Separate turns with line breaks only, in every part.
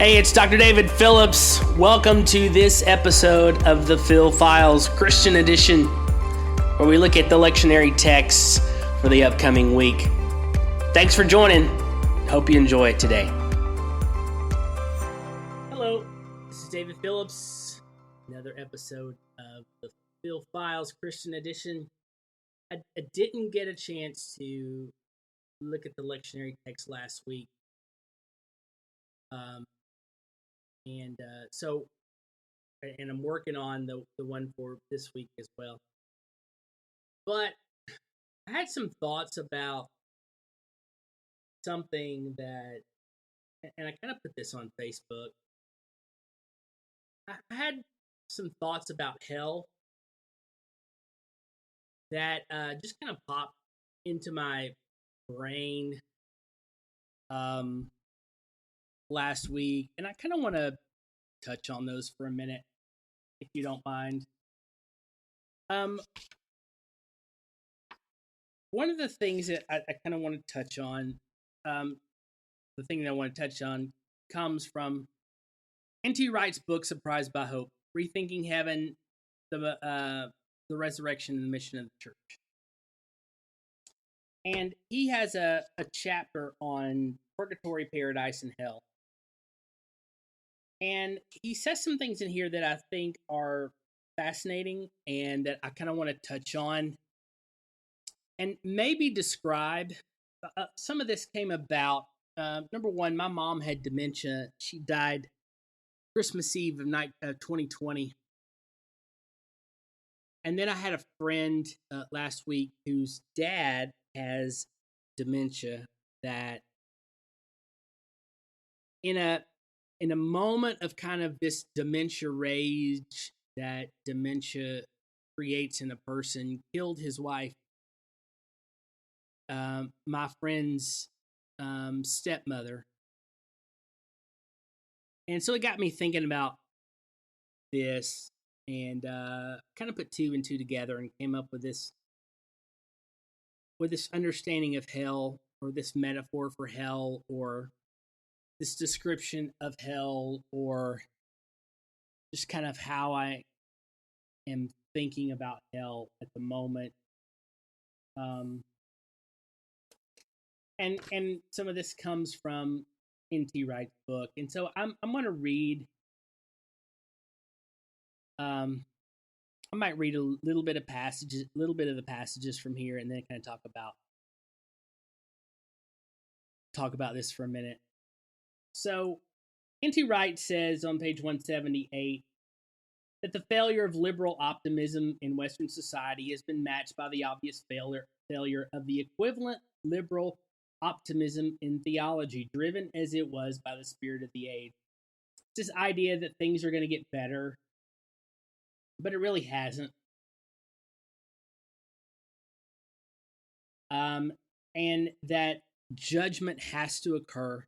Hey, it's Dr. David Phillips. Welcome to this episode of the Phil Files Christian Edition, where we look at the lectionary texts for the upcoming week. Thanks for joining. Hope you enjoy it today. Hello, this is David Phillips. Another episode of the Phil Files Christian Edition. I didn't get a chance to look at the lectionary text last week. And I'm working on the one for this week as well. But I had some thoughts about something that, and I kind of put this on Facebook. I had some thoughts about hell that just kind of popped into my brain last week, and I kind of want to touch on those for a minute, if you don't mind. One of the things that I kind of want to touch on, the thing that I want to touch on comes from N.T. Wright's book, Surprised by Hope, Rethinking Heaven, the Resurrection and the Mission of the Church. And he has a chapter on purgatory, paradise, and hell. And he says some things in here that I think are fascinating and that I kind of want to touch on and maybe describe. Some of this came about. Number one, my mom had dementia. She died Christmas Eve of 2020. And then I had a friend last week whose dad has dementia that in a moment of kind of this dementia rage that dementia creates in a person, killed his wife, my friend's stepmother. And so it got me thinking about this and kind of put two and two together and came up with this understanding of hell, or this metaphor for hell, or this description of hell, or just kind of how I am thinking about hell at the moment. And some of this comes from N.T. Wright's book. And so I'm going to read, I might read a little bit of the passages from here, and then kind of talk about this for a minute. So N.T. Wright says on page 178 that the failure of liberal optimism in Western society has been matched by the obvious failure of the equivalent liberal optimism in theology, driven as it was by the spirit of the age. It's this idea that things are going to get better, but it really hasn't. And that judgment has to occur.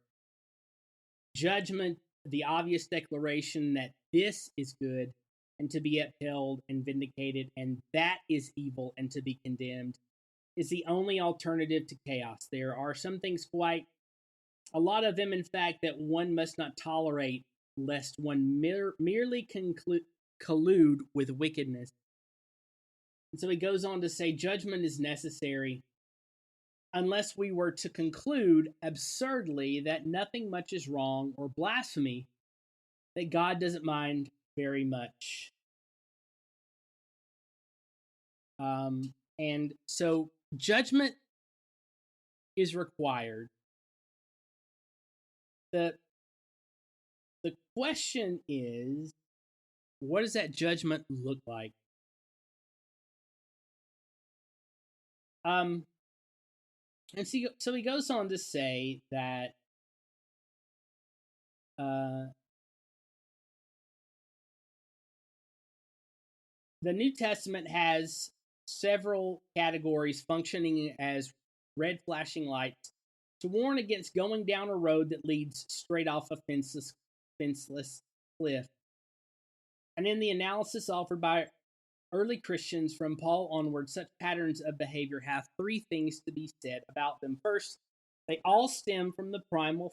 Judgment, the obvious declaration that this is good and to be upheld and vindicated, and that is evil and to be condemned, is the only alternative to chaos. There are some things, quite a lot of them, in fact, that one must not tolerate, lest one merely collude with wickedness. And so he goes on to say, judgment is necessary unless we were to conclude absurdly that nothing much is wrong, or blasphemy, that God doesn't mind very much. And so judgment is required. The question is, what does that judgment look like? And so he goes on to say that the New Testament has several categories functioning as red flashing lights to warn against going down a road that leads straight off a fenceless cliff. And in the analysis offered by early Christians from Paul onward, such patterns of behavior have three things to be said about them. First, they all stem from the primal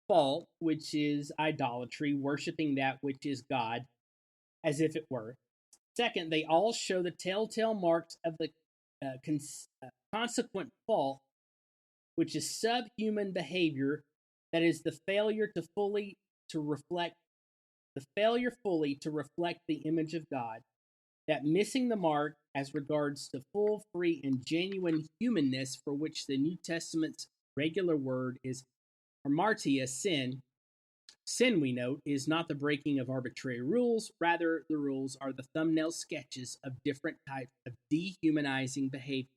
fault, which is idolatry, worshiping that which is God as if it were. Second, they all show the telltale marks of the consequent fault, which is subhuman behavior, that is the failure to reflect the image of God, that missing the mark as regards to full, free, and genuine humanness, for which the New Testament's regular word is hamartia, sin. Sin, we note, is not the breaking of arbitrary rules. Rather, the rules are the thumbnail sketches of different types of dehumanizing behavior.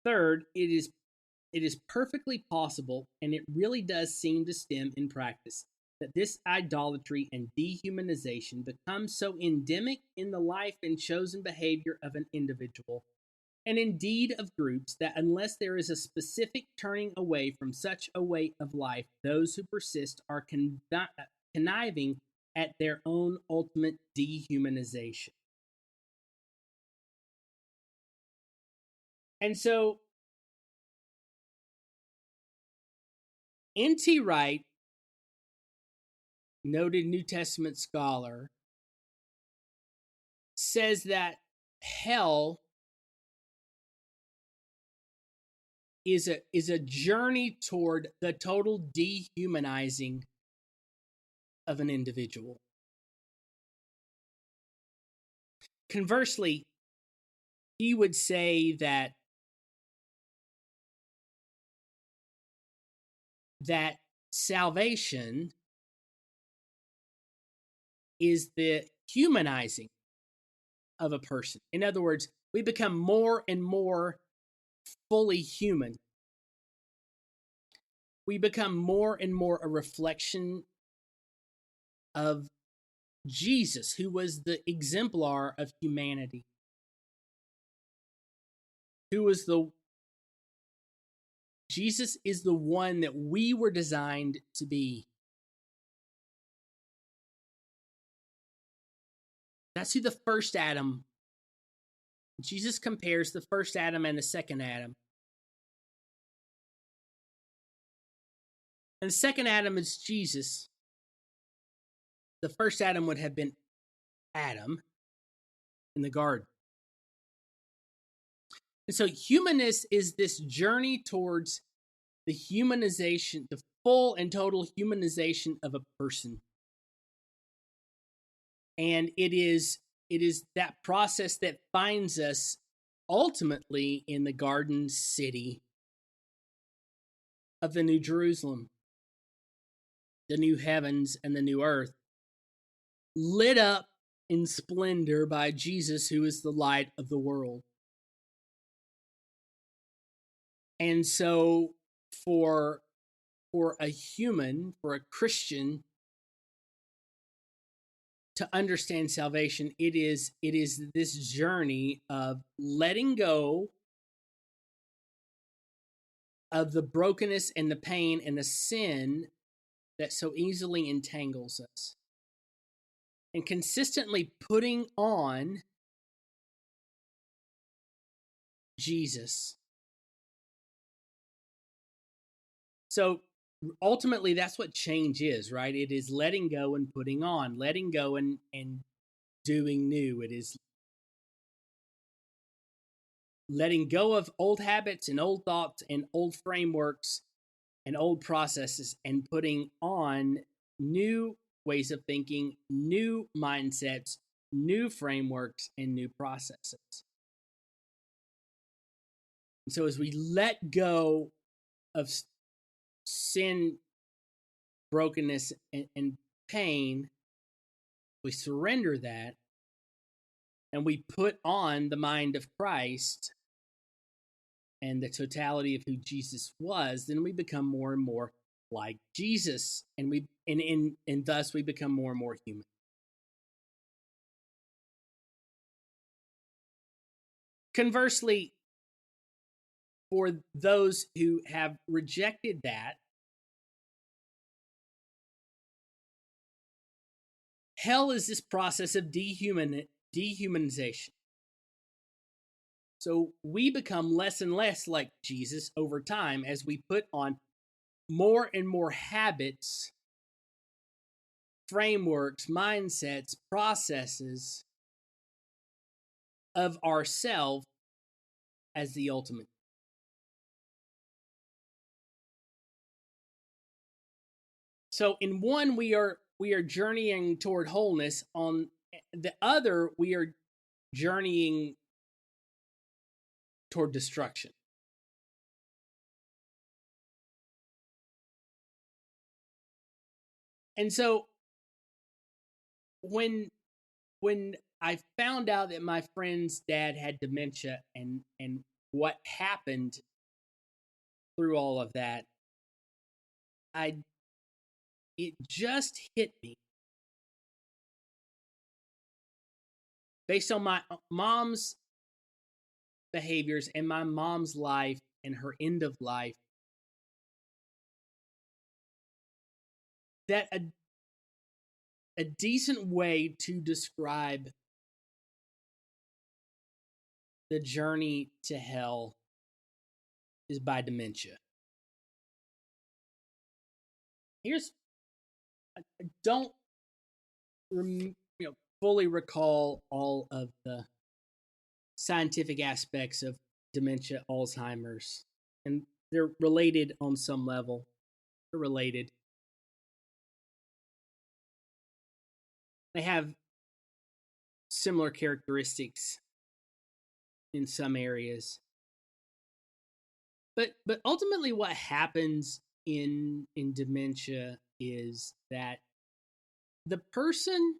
Third, it is perfectly possible, and it really does seem to stem in practice, that this idolatry and dehumanization becomes so endemic in the life and chosen behavior of an individual, and indeed of groups, that unless there is a specific turning away from such a way of life, those who persist are conniving at their own ultimate dehumanization. And so, N.T. Wright, noted New Testament scholar, says that hell is a journey toward the total dehumanizing of an individual. Conversely, he would say that salvation is the humanizing of a person. In other words, we become more and more fully human. We become more and more a reflection of Jesus, who was the exemplar of humanity, Jesus is the one that we were designed to be. That's who the first Adam. Jesus compares the first Adam and the second Adam. And the second Adam is Jesus. The first Adam would have been Adam in the garden. And so humanness is this journey towards the humanization, the full and total humanization of a person. And it is that process that finds us ultimately in the garden city of the New Jerusalem, the new heavens and the new earth, lit up in splendor by Jesus, who is the light of the world. And so for a human, for a Christian, to understand salvation, it is this journey of letting go of the brokenness and the pain and the sin that so easily entangles us, and consistently putting on Jesus. So ultimately, that's what change is, right? It is letting go and putting on, letting go and doing new. It is letting go of old habits and old thoughts and old frameworks and old processes, and putting on new ways of thinking, new mindsets, new frameworks, and new processes. And so as we let go of sin, brokenness, and pain, we surrender that, and we put on the mind of Christ and the totality of who Jesus was, then we become more and more like Jesus, and thus we become more and more human. Conversely, for those who have rejected that, hell is this process of dehumanization. So we become less and less like Jesus over time as we put on more and more habits, frameworks, mindsets, processes of ourself as the ultimate. So in one we are journeying toward wholeness, on the other we are journeying toward destruction. And so when I found out that my friend's dad had dementia and what happened through all of that, it just hit me based on my mom's behaviors and my mom's life and her end of life, that a decent way to describe the journey to hell is by dementia. I don't fully recall all of the scientific aspects of dementia, Alzheimer's, and they're related on some level. They're related. They have similar characteristics in some areas. But ultimately what happens in dementia is that the person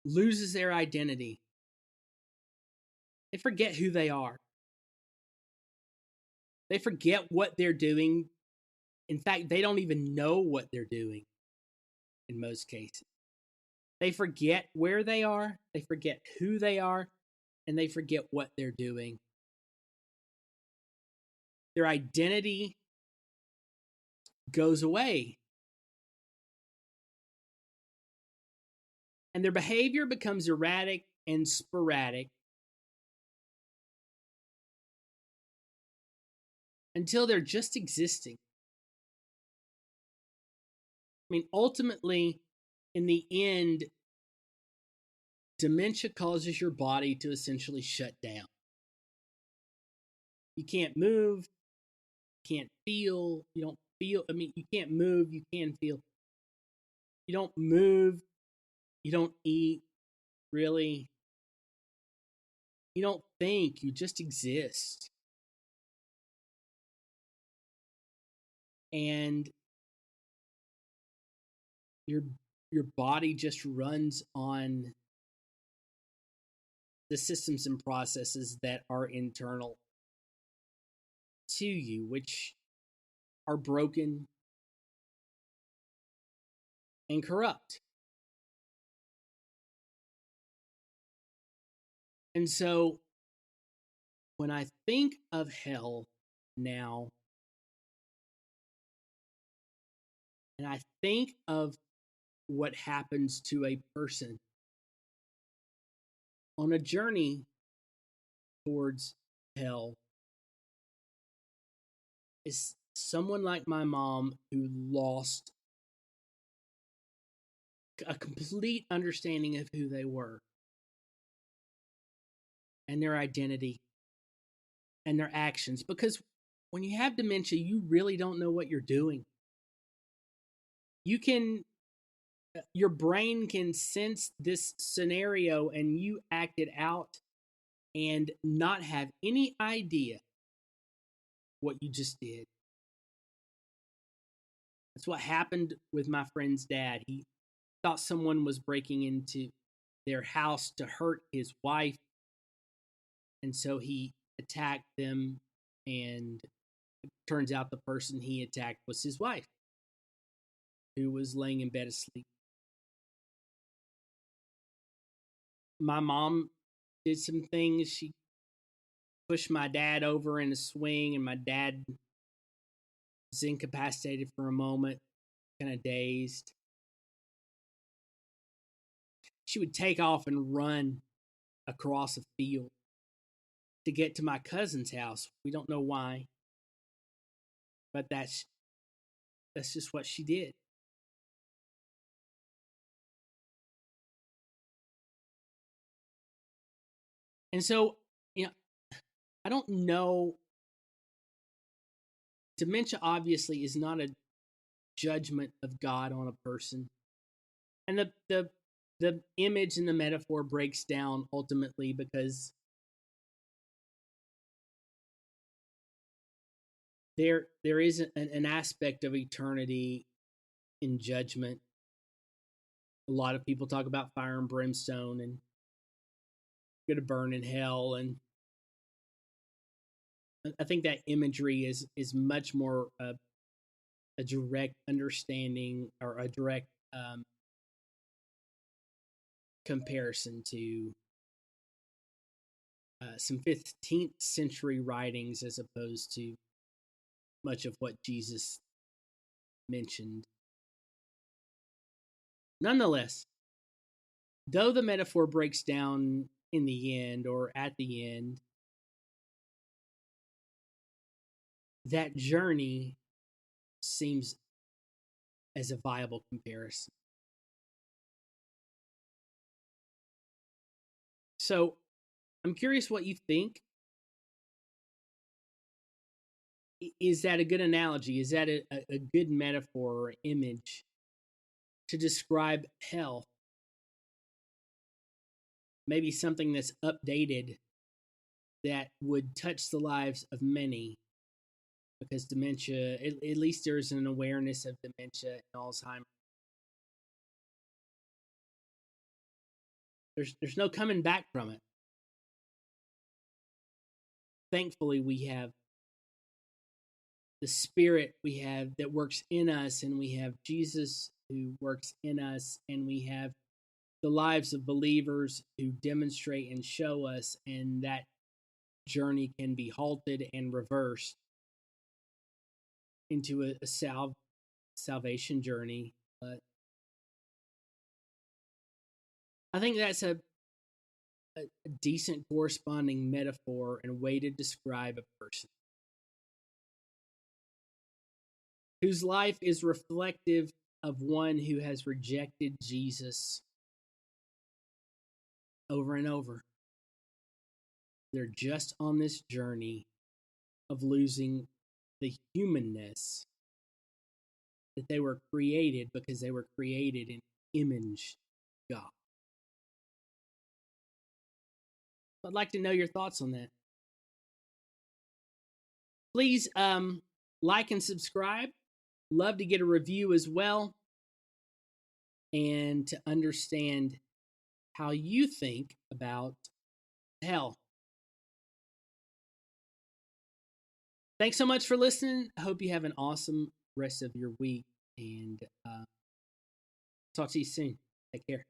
loses their identity. They forget who they are. They forget what they're doing. In fact, they don't even know what they're doing in most cases. They forget where they are, they forget who they are, and they forget what they're doing. Their identity goes away. And their behavior becomes erratic and sporadic until they're just existing. I mean, ultimately, in the end, dementia causes your body to essentially shut down. You can't move, you can't feel, you don't feel, you can't move, you can feel. You don't move, you don't eat, really. You don't think, you just exist. And your body just runs on the systems and processes that are internal to you, which are broken and corrupt. And so when I think of hell now, and I think of what happens to a person on a journey towards hell, is someone like my mom who lost a complete understanding of who they were and their identity and their actions. Because when you have dementia, you really don't know what you're doing. Your brain can sense this scenario and you act it out and not have any idea what you just did. That's what happened with my friend's dad. He thought someone was breaking into their house to hurt his wife, and so he attacked them, and it turns out the person he attacked was his wife, who was laying in bed asleep. My mom did some things. She pushed my dad over in a swing, and my dad was incapacitated for a moment, kind of dazed. She would take off and run across a field to get to my cousin's house. We don't know why. but that's just what she did. And so, I don't know. Dementia obviously is not a judgment of God on a person. And the image and the metaphor breaks down ultimately because there is an aspect of eternity in judgment. A lot of people talk about fire and brimstone and going to burn in hell, and I think that imagery is much more a direct understanding or a direct comparison to some 15th century writings as opposed to much of what Jesus mentioned. Nonetheless, though the metaphor breaks down in the end or at the end, that journey seems as a viable comparison. So I'm curious what you think. Is that a good analogy? Is that a good metaphor or image to describe hell? Maybe something that's updated that would touch the lives of many, because dementia, at least there's an awareness of dementia and Alzheimer's. There's no coming back from it. Thankfully, we have the Spirit we have that works in us, and we have Jesus who works in us, and we have the lives of believers who demonstrate and show us, and that journey can be halted and reversed into a salvation journey. But I think that's a decent corresponding metaphor and way to describe a person whose life is reflective of one who has rejected Jesus over and over. They're just on this journey of losing the humanness that they were created, because they were created in image God. I'd like to know your thoughts on that. Please like and subscribe. Love to get a review as well, and to understand how you think about hell. Thanks so much for listening. I hope you have an awesome rest of your week, and talk to you soon. Take care.